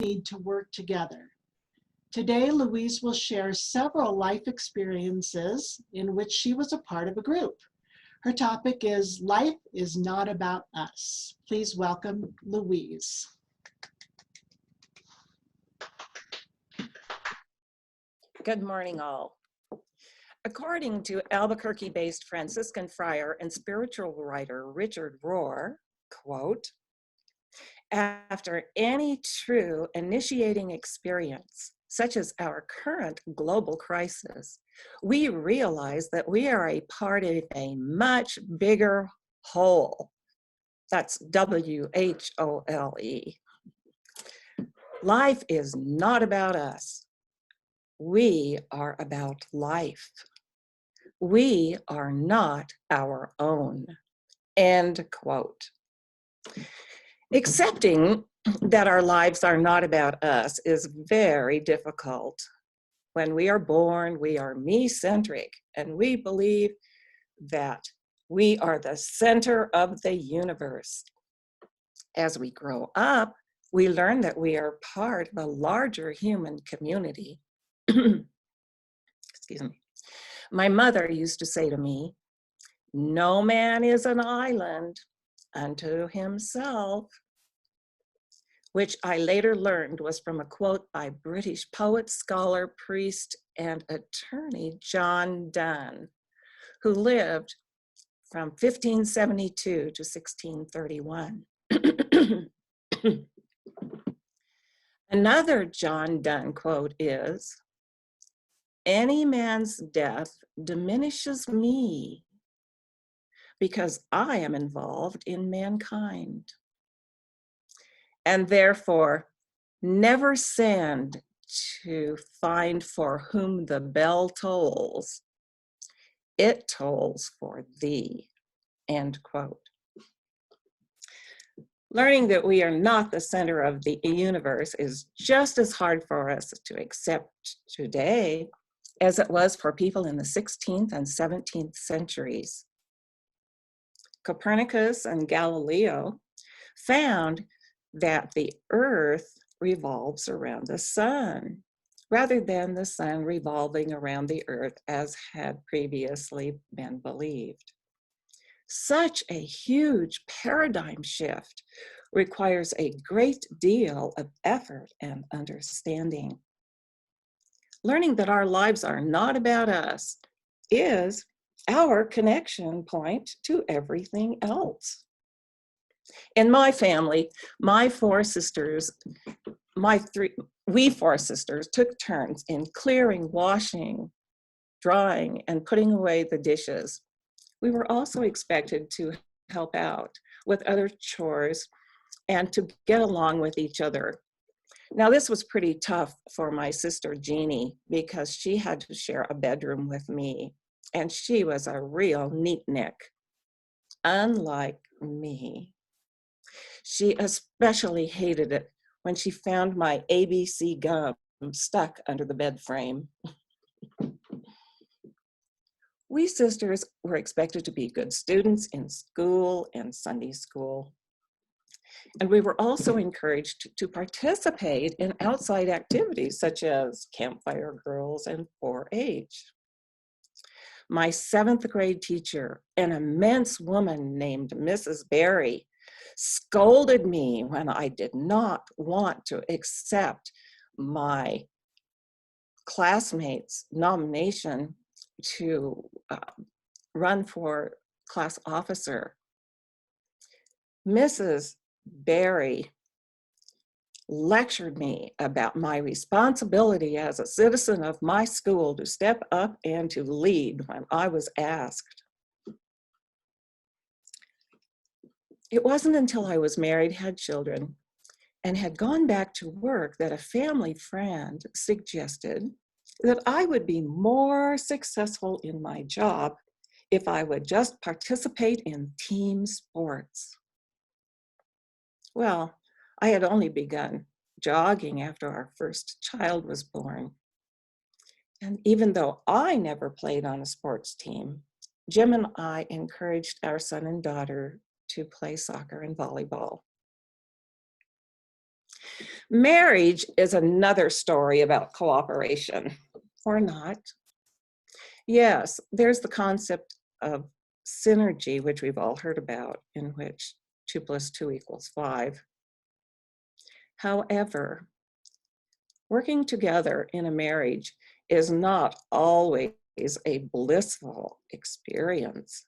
need to work together. Today, Louise will share several life experiences in which she was a part of a group. Her topic is Life is Not About Us. Please welcome Louise. Good morning, all. According to Albuquerque-based Franciscan friar and spiritual writer Richard Rohr, quote, after any true initiating experience, such as our current global crisis, we realize that we are a part of a much bigger whole. That's W-H-O-L-E. Life is not about us. We are about life. We are not our own, end quote. Accepting that our lives are not about us is very difficult. When we are born, we are me-centric, and we believe that we are the center of the universe. As we grow up, we learn that we are part of a larger human community. Excuse me. My mother used to say to me, "No man is an island unto himself," which I later learned was from a quote by British poet, scholar, priest, and attorney John Donne, who lived from 1572 to 1631. Another John Donne quote is, "Any man's death diminishes me because I am involved in mankind. And therefore, never send to find for whom the bell tolls. It tolls for thee," end quote. Learning that we are not the center of the universe is just as hard for us to accept today as it was for people in the 16th and 17th centuries. Copernicus and Galileo found that the Earth revolves around the sun, rather than the sun revolving around the Earth as had previously been believed. Such a huge paradigm shift requires a great deal of effort and understanding. Learning that our lives are not about us is our connection point to everything else. In my family, we four sisters took turns in clearing, washing, drying, and putting away the dishes. We were also expected to help out with other chores and to get along with each other. Now, this was pretty tough for my sister Jeannie because she had to share a bedroom with me, and she was a real neatnik, unlike me. She especially hated it when she found my ABC gum stuck under the bed frame. We sisters were expected to be good students in school and Sunday school. And we were also encouraged to participate in outside activities such as Campfire Girls and 4-H. My 7th grade teacher, an immense woman named Mrs. Berry, scolded me when I did not want to accept my classmates' nomination to run for class officer. Mrs. Berry lectured me about my responsibility as a citizen of my school to step up and to lead when I was asked. It wasn't until I was married, had children, and had gone back to work that a family friend suggested that I would be more successful in my job if I would just participate in team sports. Well, I had only begun jogging after our first child was born. And even though I never played on a sports team, Jim and I encouraged our son and daughter to play soccer and volleyball. Marriage is another story about cooperation, or not. Yes, there's the concept of synergy, which we've all heard about, in which 2 + 2 = 5. However, working together in a marriage is not always a blissful experience.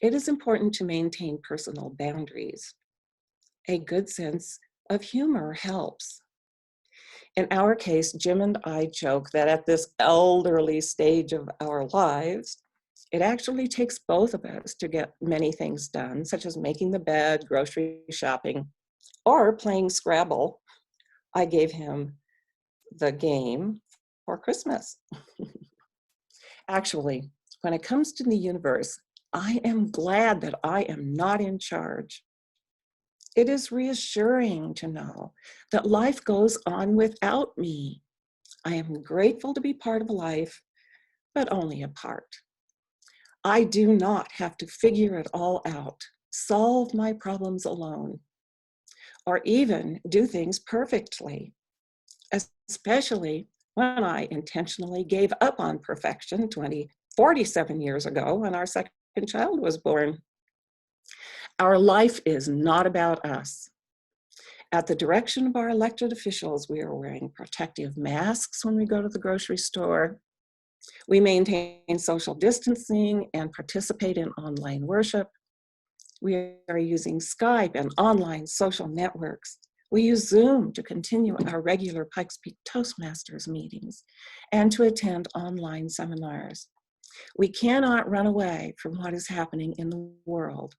It is important to maintain personal boundaries. A good sense of humor helps. In our case, Jim and I joke that at this elderly stage of our lives, it actually takes both of us to get many things done, such as making the bed, grocery shopping, or playing Scrabble. I gave him the game for Christmas. Actually, when it comes to the universe, I am glad that I am not in charge. It is reassuring to know that life goes on without me. I am grateful to be part of life, but only a part. I do not have to figure it all out, solve my problems alone, or even do things perfectly, especially when I intentionally gave up on perfection 47 years ago when our second child was born. Our life is not about us. At the direction of our elected officials, we are wearing protective masks when we go to the grocery store. We maintain social distancing and participate in online worship. We are using Skype and online social networks. We use Zoom to continue our regular Pikes Peak Toastmasters meetings and to attend online seminars. We cannot run away from what is happening in the world.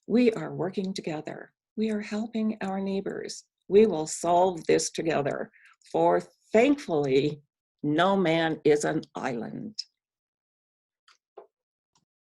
We are working together. We are helping our neighbors. We will solve this together, for thankfully, no man is an island.